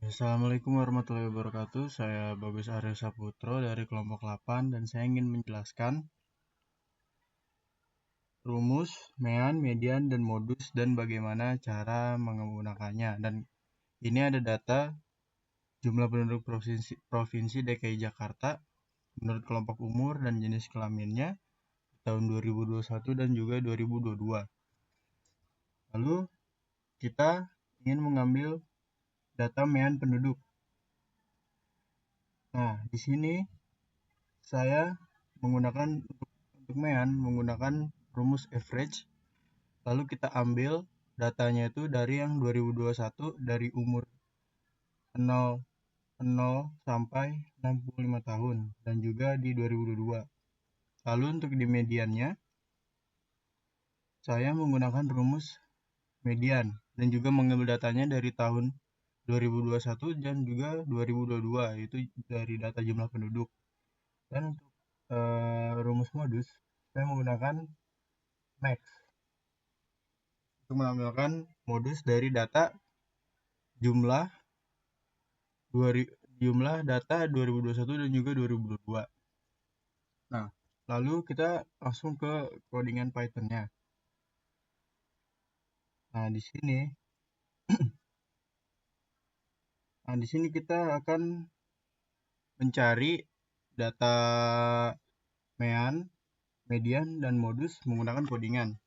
Assalamualaikum warahmatullahi wabarakatuh. Saya Bagus Arya Saputro dari kelompok 8 dan saya ingin menjelaskan rumus, mean, median, dan modus dan bagaimana cara menggunakannya. Dan ini ada data jumlah penduduk Provinsi DKI Jakarta menurut kelompok umur dan jenis kelaminnya tahun 2021 dan juga 2022. Lalu kita ingin mengambil data mean penduduk. Nah, di sini saya menggunakan untuk mean menggunakan rumus average, lalu kita ambil datanya itu dari yang 2021 dari umur 0 sampai 65 tahun dan juga di 2022. Lalu untuk di mediannya saya menggunakan rumus median dan juga mengambil datanya dari tahun 2021 dan juga 2022, yaitu dari data jumlah penduduk. Dan untuk rumus modus saya menggunakan max untuk menampilkan modus dari data jumlah data 2021 dan juga 2022. Nah, lalu kita langsung ke codingan Python-nya. Nah, di sini kita akan mencari data mean, median, dan modus menggunakan codingan.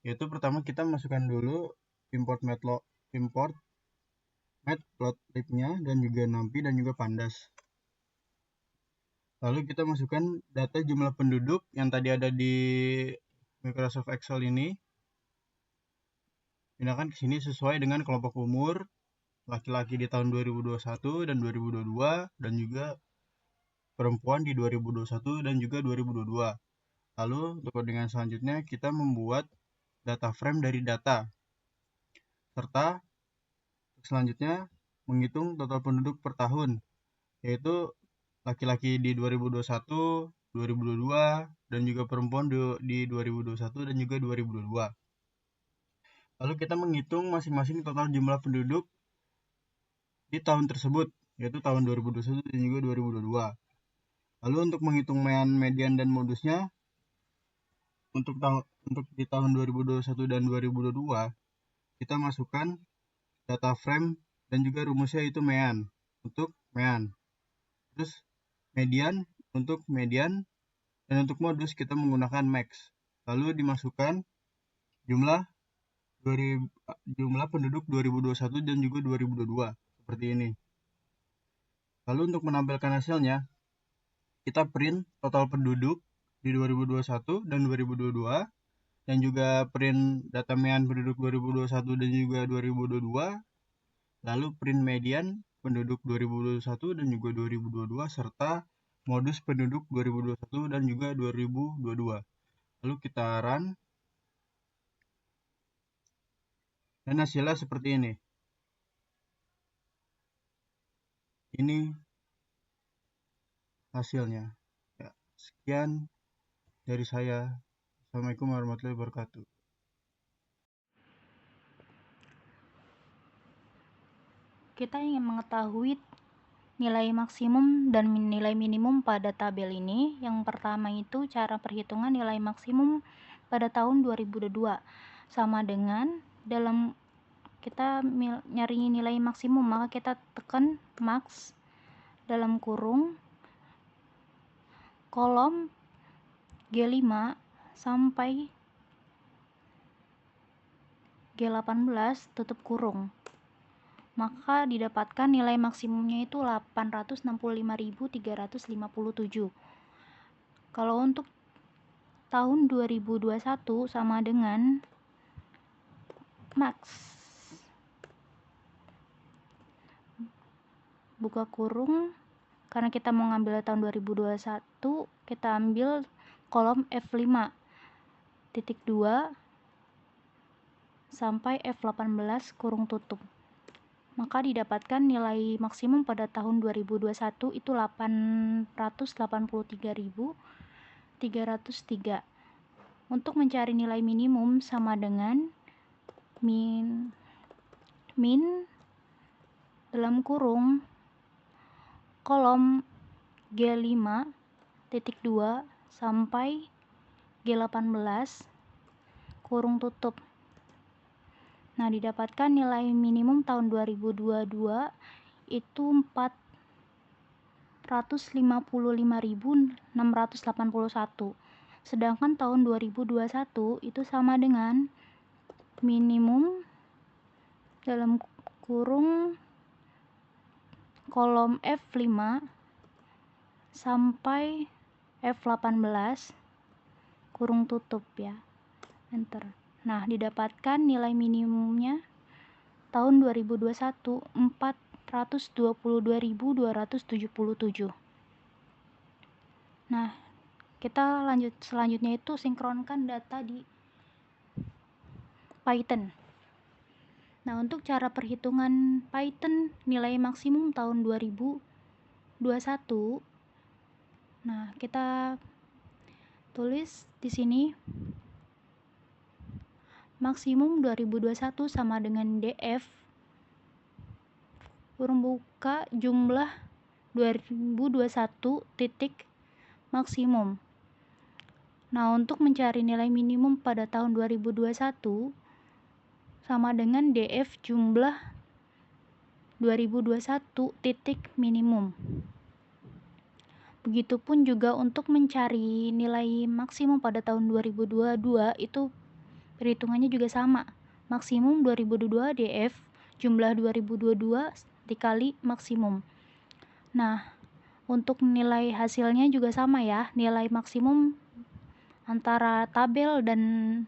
Yaitu pertama kita masukkan dulu import matplotlib-nya dan juga numpy dan juga pandas. Lalu kita masukkan data jumlah penduduk yang tadi ada di Microsoft Excel ini. Pindahkan ke sini sesuai dengan kelompok umur laki-laki di tahun 2021 dan 2022 dan juga perempuan di 2021 dan juga 2022. Lalu untuk codingan selanjutnya kita membuat data frame dari data serta selanjutnya menghitung total penduduk per tahun, yaitu laki-laki di 2021, 2022, dan juga perempuan di 2021 dan juga 2022. Lalu kita menghitung masing-masing total jumlah penduduk di tahun tersebut, yaitu tahun 2021 dan juga 2022. Lalu untuk menghitung mean, median, dan modusnya, untuk di tahun 2021 dan 2022, kita masukkan data frame dan juga rumusnya itu mean, untuk mean. Terus median untuk median, dan untuk modus kita menggunakan max. Lalu dimasukkan jumlah penduduk 2021 dan juga 2022 seperti ini. Lalu untuk menampilkan hasilnya, kita print total penduduk di 2021 dan 2022 dan juga print data mean penduduk 2021 dan juga 2022, lalu print median penduduk 2021 dan juga 2022 serta modus penduduk 2021 dan juga 2022. Lalu kita run dan hasilnya seperti ini. Ini hasilnya. Ya, sekian dari saya. Assalamualaikum warahmatullahi wabarakatuh. Kita ingin mengetahui nilai maksimum dan nilai minimum pada tabel ini. Yang pertama itu cara perhitungan nilai maksimum pada tahun 2022 sama dengan dalam kita nyari nilai maksimum, maka kita tekan max dalam kurung kolom G5 sampai G18 tutup kurung, maka didapatkan nilai maksimumnya itu 865.357. Kalau untuk tahun 2021 sama dengan max buka kurung, karena kita mau ngambil tahun 2021, kita ambil kolom F5 titik 2 sampai F18 kurung tutup, maka didapatkan nilai maksimum pada tahun 2021 itu 883.303. Untuk mencari nilai minimum sama dengan min dalam kurung kolom G5.2 sampai G18 kurung tutup. Nah, didapatkan nilai minimum tahun 2022 itu 455.681. Sedangkan tahun 2021 itu sama dengan minimum dalam kurung kolom F5 sampai F18 kurung tutup ya. Enter. Nah, didapatkan nilai minimumnya tahun 2021 422.277. Nah, kita lanjut selanjutnya itu sinkronkan data di Python. Nah, untuk cara perhitungan Python nilai maksimum tahun 2021. Nah, kita tulis di sini maksimum 2021 sama dengan df kurung buka jumlah 2021 titik maksimum. Nah, untuk mencari nilai minimum pada tahun 2021 sama dengan df jumlah 2021 titik minimum. Begitupun juga untuk mencari nilai maksimum pada tahun 2022 itu perhitungannya juga sama. Maksimum 2022 df jumlah 2022 dikali maksimum. Nah, untuk nilai hasilnya juga sama ya. Nilai maksimum antara tabel dan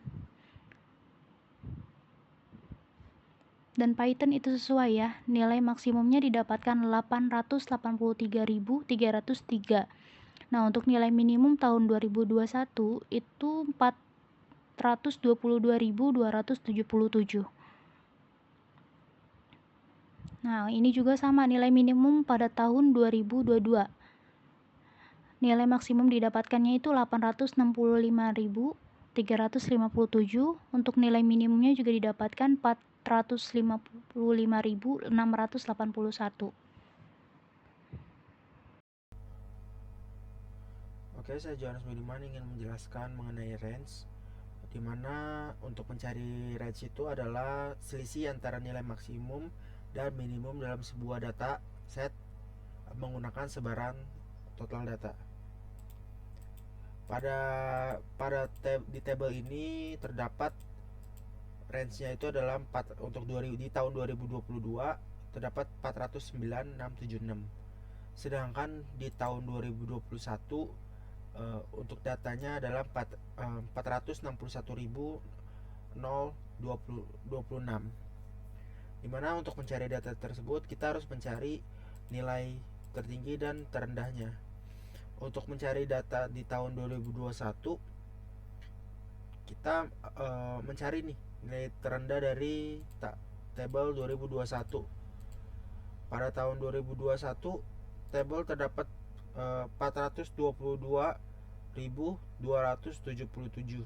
Python itu sesuai ya. Nilai maksimumnya didapatkan 883.303. Nah, untuk nilai minimum tahun 2021 itu 422.277. Nah, ini juga sama nilai minimum pada tahun 2022. Nilai maksimum didapatkannya itu 865.357. Untuk nilai minimumnya juga didapatkan 455.681. Oke, saya Johannes Budiman ingin menjelaskan mengenai range, di mana untuk mencari range itu adalah selisih antara nilai maksimum dan minimum dalam sebuah data set menggunakan sebaran total data. Di tabel ini terdapat range-nya itu adalah untuk di tahun 2022 terdapat 409.676. Sedangkan di tahun 2021 untuk datanya adalah 461.026. Dimana untuk mencari data tersebut kita harus mencari nilai tertinggi dan terendahnya. Untuk mencari data di tahun 2021 kita mencari nih nilai terendah dari tabel 2021. Pada tahun 2021 tabel terdapat 422.277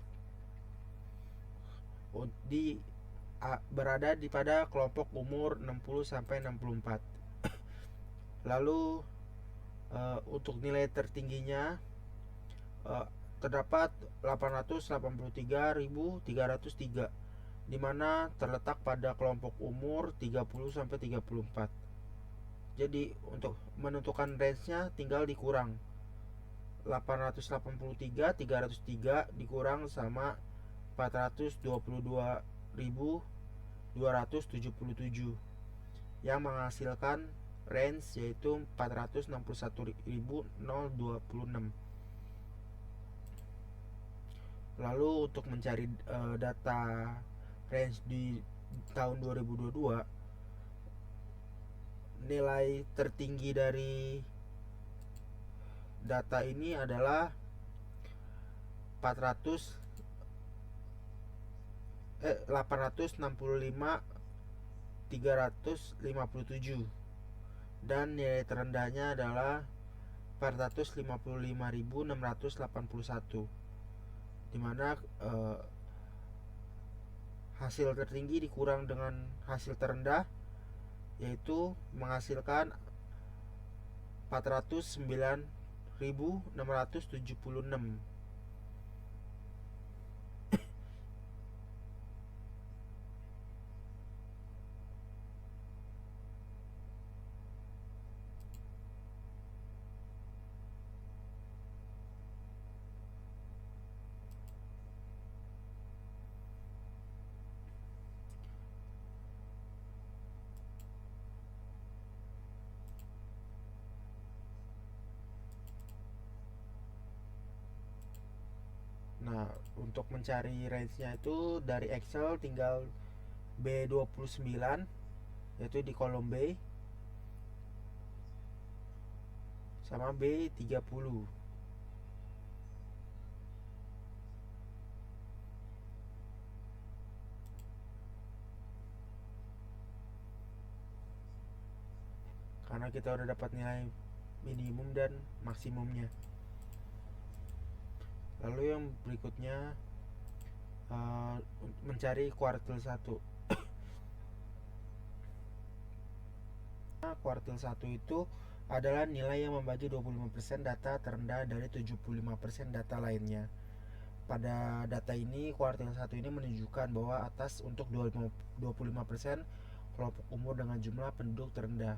berada pada kelompok umur 60 sampai 64. Lalu untuk nilai tertingginya terdapat 883.303 di mana terletak pada kelompok umur 30 sampai 34. Jadi untuk menentukan range-nya tinggal dikurang 883.303 dikurang sama 422.277 yang menghasilkan range yaitu 461.026. Lalu untuk mencari data range di tahun 2022, nilai tertinggi dari data ini adalah 865.357 dan nilai terendahnya adalah 455.681, dimana hasil tertinggi dikurang dengan hasil terendah yaitu menghasilkan 409.676. Nah, untuk mencari range-nya itu dari Excel tinggal B29, yaitu di kolom B, sama B30. Karena kita udah dapat nilai minimum dan maksimumnya. Lalu yang berikutnya mencari kuartil 1. Kuartil 1 itu adalah nilai yang membagi 25% data terendah dari 75% data lainnya. Pada data ini, kuartil 1 ini menunjukkan bahwa atas untuk 25% kelompok umur dengan jumlah penduduk terendah.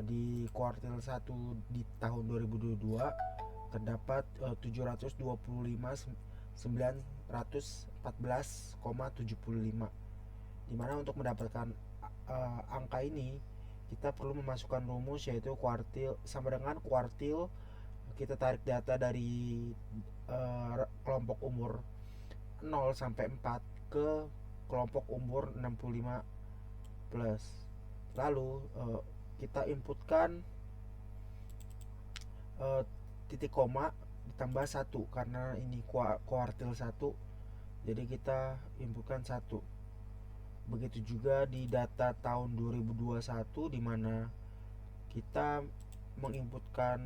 Di kuartil 1 di tahun 2022 terdapat 725.914,75, dimana untuk mendapatkan angka ini kita perlu memasukkan rumus, yaitu kuartil sama dengan kuartil kita tarik data dari kelompok umur 0 sampai 4 ke kelompok umur 65 plus. Lalu kita inputkan titik koma ditambah 1 karena ini kuartil 1, jadi kita inputkan 1. Begitu juga di data tahun 2021, di mana kita menginputkan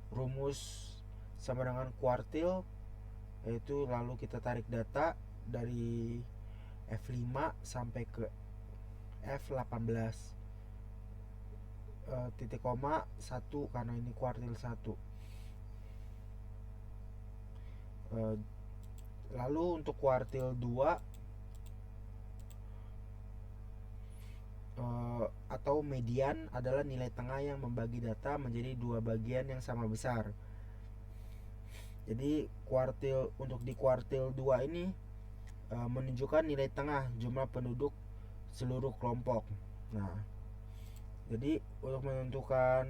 rumus sama dengan kuartil, yaitu lalu kita tarik data dari F5 sampai ke F18, titik koma 1 karena ini kuartil 1. Lalu untuk kuartil 2 atau median adalah nilai tengah yang membagi data menjadi dua bagian yang sama besar. Jadi untuk di kuartil 2 ini menunjukkan nilai tengah jumlah penduduk seluruh kelompok. Nah, jadi untuk menentukan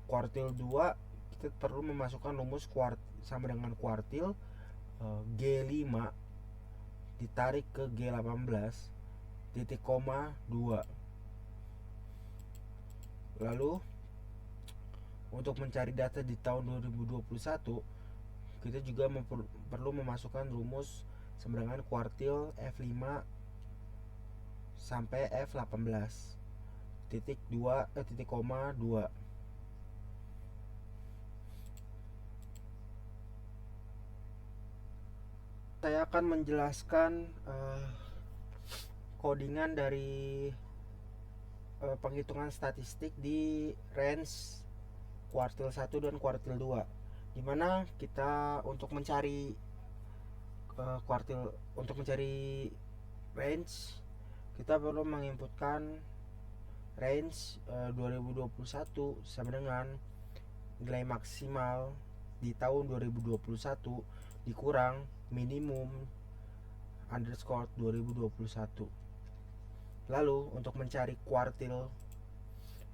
kuartil 2 kita perlu memasukkan rumus sama dengan kuartil G5 ditarik ke G18 titik koma 2. Lalu untuk mencari data di tahun 2021 kita juga perlu memasukkan rumus sama dengan kuartil F5 sampai F18 titik koma 2. Saya akan menjelaskan codingan dari penghitungan statistik di range kuartil 1 dan kuartil 2, dimana kita untuk mencari range kita perlu menginputkan range 2021 sama dengan nilai maksimal di tahun 2021 dikurang minimum underscore 2021. Lalu untuk mencari kuartil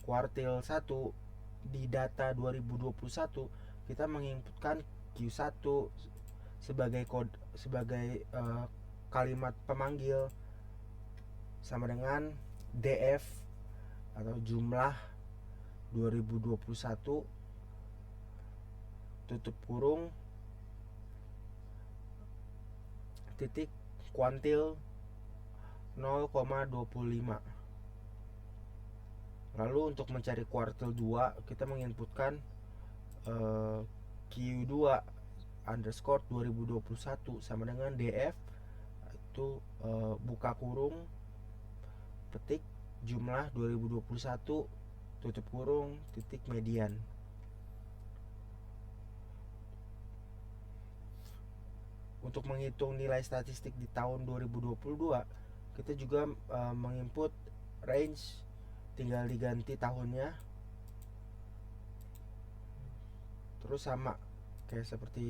1 di data 2021 kita menginputkan Q1 sebagai kalimat pemanggil sama dengan DF atau jumlah 2021 tutup kurung titik kuantil 0,25. Lalu untuk mencari kuartil 2 kita menginputkan Q2 underscore 2021 sama dengan DF itu buka kurung petik jumlah 2021 tutup kurung titik median. Untuk menghitung nilai statistik di tahun 2022, kita juga menginput range, tinggal diganti tahunnya. Terus sama kayak seperti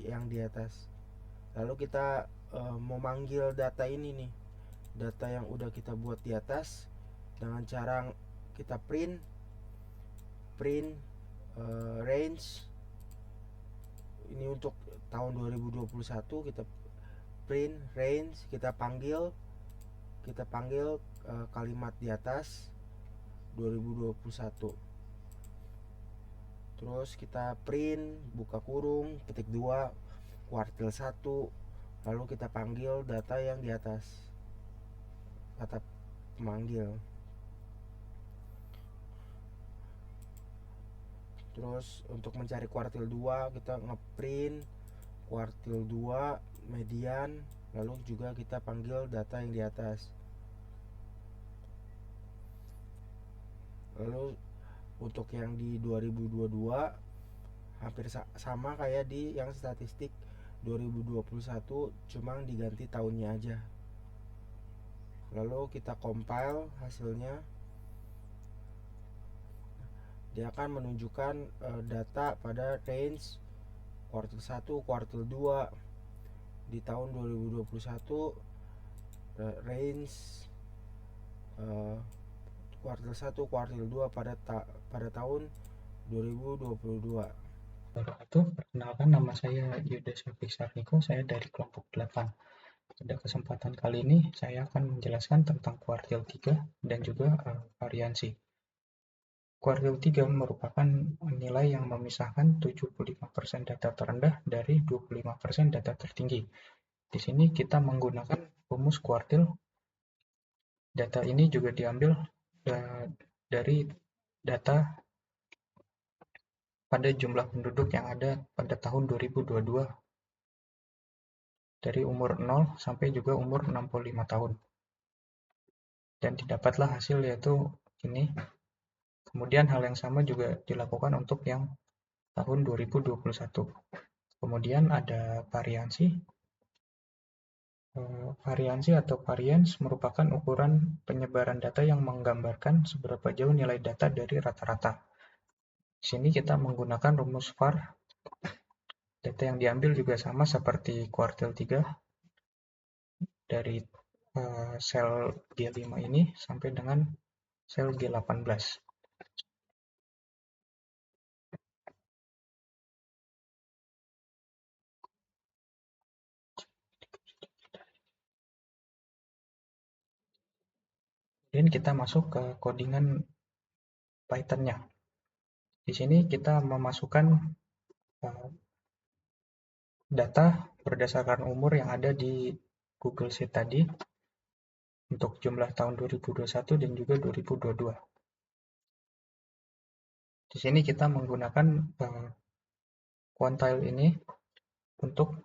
yang di atas. Lalu kita mau manggil data ini nih, data yang udah kita buat di atas, dengan cara kita print range. Ini untuk tahun 2021 kita print range, kita panggil kalimat di atas 2021. Terus kita print buka kurung petik 2 kuartil 1, lalu kita panggil data yang di atas, kata pemanggil. Terus untuk mencari kuartil 2 kita ngeprint kuartil 2 median, lalu juga kita panggil data yang di atas. Lalu untuk yang di 2022 hampir sama kayak di yang statistik 2021, cuma diganti tahunnya aja. Lalu kita compile hasilnya, dia akan menunjukkan data pada range kuartil 1, kuartil 2 di tahun 2021, range kuartil 1, kuartil 2 pada tahun 2022. Perkenalkan, nama saya Yuda Sarniko, saya dari kelompok 8. Pada kesempatan kali ini saya akan menjelaskan tentang kuartil 3 dan juga variansi. Kuartil 3 merupakan nilai yang memisahkan 75% data terendah dari 25% data tertinggi. Di sini kita menggunakan rumus kuartil. Data ini juga diambil dari data pada jumlah penduduk yang ada pada tahun 2022 dari umur 0 sampai juga umur 65 tahun. Dan didapatlah hasil yaitu ini. Kemudian hal yang sama juga dilakukan untuk yang tahun 2021. Kemudian ada variansi. Variansi atau variance merupakan ukuran penyebaran data yang menggambarkan seberapa jauh nilai data dari rata-rata. Di sini kita menggunakan rumus var. Data yang diambil juga sama seperti kuartil 3 dari sel G5 ini sampai dengan sel G18. Kemudian kita masuk ke codingan Python-nya. Di sini kita memasukkan data berdasarkan umur yang ada di Google Sheet tadi untuk jumlah tahun 2021 dan juga 2022. Di sini kita menggunakan quantile ini untuk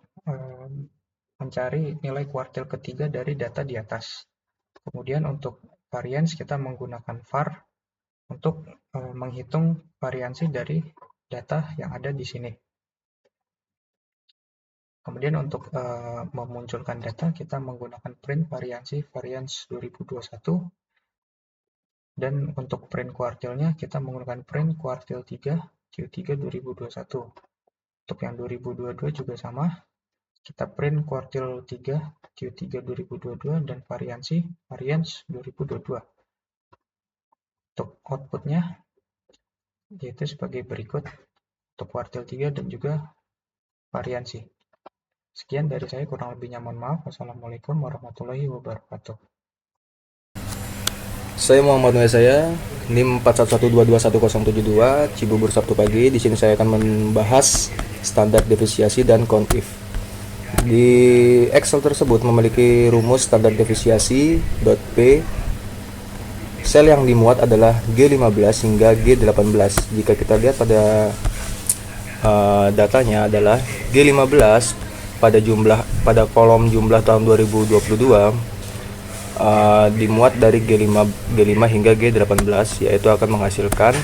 mencari nilai kuartil ketiga dari data di atas. Kemudian untuk variance kita menggunakan var untuk menghitung variansi dari data yang ada di sini. Kemudian untuk memunculkan data kita menggunakan print variansi variance 2021, dan untuk print kuartilnya kita menggunakan print kuartil 3 Q3 2021. Untuk yang 2022 juga sama, kita print kuartil 3 Q3 2022 dan variansi variance 2022. Untuk outputnya yaitu sebagai berikut untuk kuartil 3 dan juga variansi. Sekian dari saya, kurang lebihnya mohon maaf. Wassalamualaikum warahmatullahi wabarakatuh. Saya Muhammad Nur saya, NIM 4112211072, Cibubur, Sabtu pagi. Di sini saya akan membahas standar defisiasi dan count if. Di Excel tersebut memiliki rumus standar defisiasi .p. Sel yang dimuat adalah G15 hingga G18. Jika kita lihat pada datanya adalah G15 pada kolom jumlah tahun 2022 dimuat dari G5 hingga G18, yaitu akan menghasilkan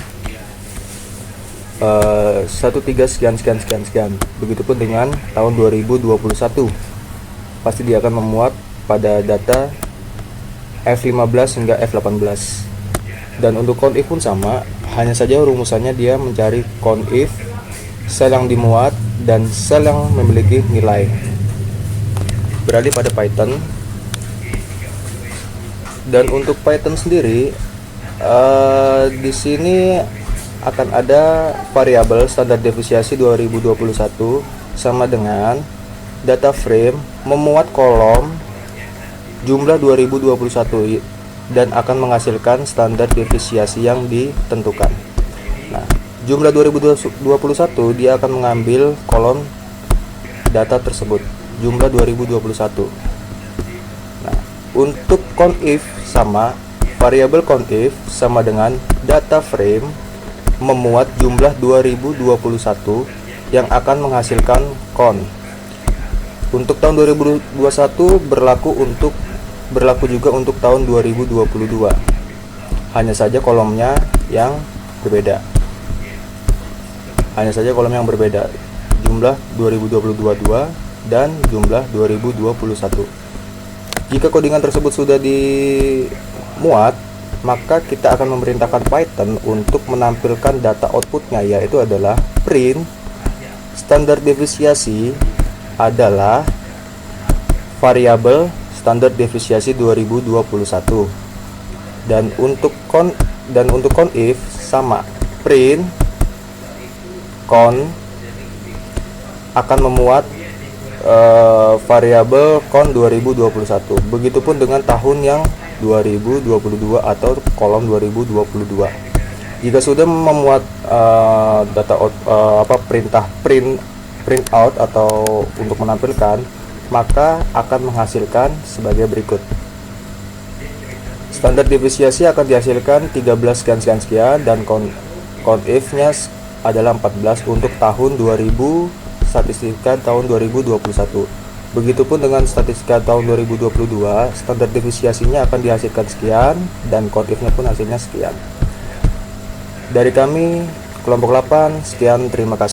13 sekian. Begitupun dengan tahun 2021, pasti dia akan memuat pada data F15 hingga F18. Dan untuk CONIF pun sama, hanya saja rumusannya dia mencari CONIF, sel yang dimuat, dan sel yang memiliki nilai. Beralih pada Python. Dan untuk Python sendiri, di sini akan ada variabel standar defisiasi 2021 sama dengan data frame memuat kolom jumlah 2021 dan akan menghasilkan standar defisiasi yang ditentukan. Nah, jumlah 2021 dia akan mengambil kolom data tersebut, jumlah 2021. Nah, untuk CONIF sama, variabel CONIF sama dengan data frame memuat jumlah 2021 yang akan menghasilkan CON. Untuk tahun 2021 berlaku juga untuk tahun 2022. Hanya saja kolomnya yang berbeda. Jumlah 2022 dan jumlah 2021. Jika codingan tersebut sudah dimuat, maka kita akan memerintahkan Python untuk menampilkan data outputnya, yaitu adalah print standar defisiasi adalah variabel standar defisiasi 2021. Dan untuk CONIF sama, print CON akan memuat variabel CON 2021. Begitupun dengan tahun yang 2022 atau kolom 2022. Jika sudah memuat data print out atau untuk menampilkan, maka akan menghasilkan sebagai berikut. Standar defisiasi akan dihasilkan 13 sekian dan CONIF-nya adalah 14 untuk tahun 2000, statistika tahun 2021. Begitupun dengan statistika tahun 2022, standar defisiasinya akan dihasilkan sekian dan CONIF-nya pun hasilnya sekian. Dari kami kelompok 8, sekian, terima kasih.